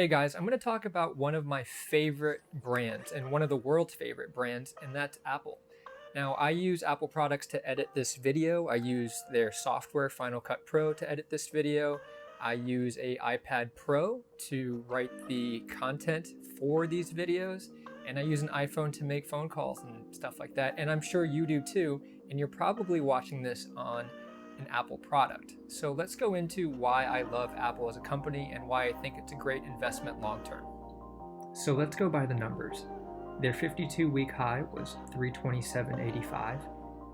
Hey guys, I'm going to talk about one of my favorite brands and one of the world's favorite brands, and that's Apple. Now, I use Apple products to edit this video. I use their software, Final Cut Pro, to edit this video. I use a iPad Pro to write the content for these videos, and I use an iPhone to make phone calls and stuff like that. And I'm sure you do too, and you're probably watching this on an Apple product. So let's go into why I love Apple as a company and why I think it's a great investment long term. So let's go by the numbers. Their 52-week high was 327.85.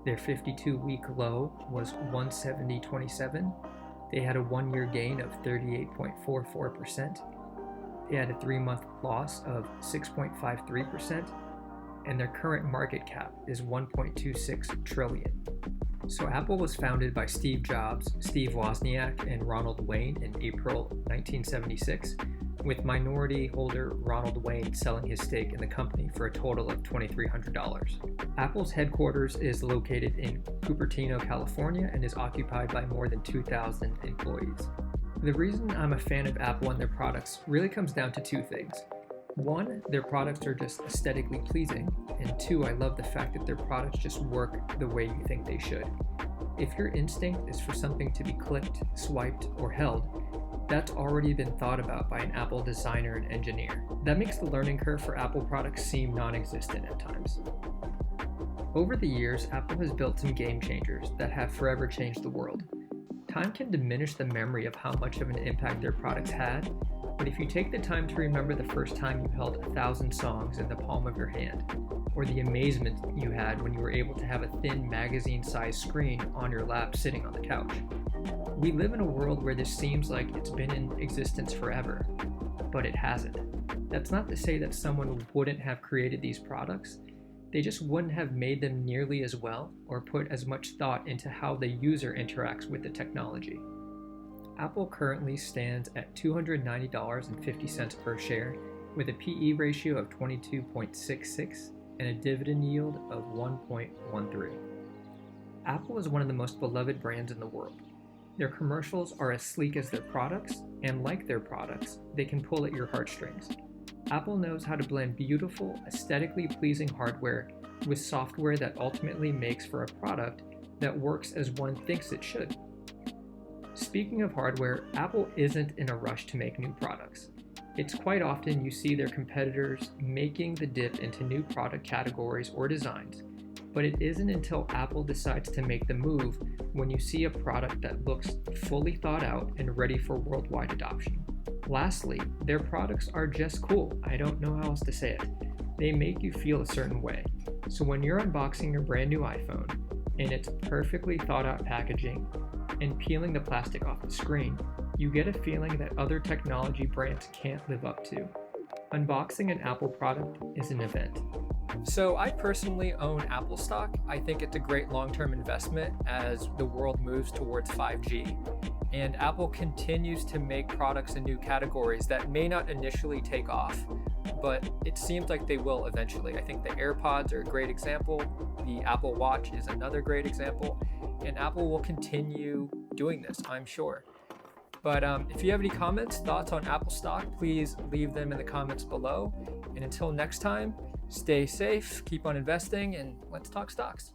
Their 52-week low was 170.27. They had a 1-year gain of 38.44%. They had a 3-month loss of 6.53%, and their current market cap is 1.26 trillion. So Apple was founded by Steve Jobs, Steve Wozniak, and Ronald Wayne in April 1976, with minority holder Ronald Wayne selling his stake in the company for a total of $2,300. Apple's headquarters is located in Cupertino, California, and is occupied by more than 2,000 employees. The reason I'm a fan of Apple and their products really comes down to two things. One, their products are just aesthetically pleasing, and two, I love the fact that their products just work the way you think they should. If your instinct is for something to be clicked, swiped, or held, that's already been thought about by an Apple designer and engineer. That makes the learning curve for Apple products seem non-existent at times. Over the years, Apple has built some game changers that have forever changed the world. Time can diminish the memory of how much of an impact their products had, but if you take the time to remember the first time you held 1,000 songs in the palm of your hand, or the amazement you had when you were able to have a thin magazine-sized screen on your lap sitting on the couch. We live in a world where this seems like it's been in existence forever, but it hasn't. That's not to say that someone wouldn't have created these products, they just wouldn't have made them nearly as well or put as much thought into how the user interacts with the technology. Apple currently stands at $290.50 per share with a PE ratio of 22.66 and a dividend yield of 1.13. Apple is one of the most beloved brands in the world. Their commercials are as sleek as their products, and like their products, they can pull at your heartstrings. Apple knows how to blend beautiful, aesthetically pleasing hardware with software that ultimately makes for a product that works as one thinks it should. Speaking of hardware, Apple isn't in a rush to make new products. It's quite often you see their competitors making the dip into new product categories or designs, but it isn't until Apple decides to make the move when you see a product that looks fully thought out and ready for worldwide adoption. Lastly, their products are just cool. I don't know how else to say it. They make you feel a certain way. So when you're unboxing your brand new iPhone and its perfectly thought out packaging and peeling the plastic off the screen, you get a feeling that other technology brands can't live up to. Unboxing an Apple product is an event. So I personally own Apple stock. I think it's a great long-term investment as the world moves towards 5G. And Apple continues to make products in new categories that may not initially take off, but it seems like they will eventually. I think the AirPods are a great example. The Apple Watch is another great example. And Apple will continue doing this, I'm sure. But if you have any comments, thoughts on Apple stock, please leave them in the comments below. And until next time, stay safe, keep on investing, and let's talk stocks.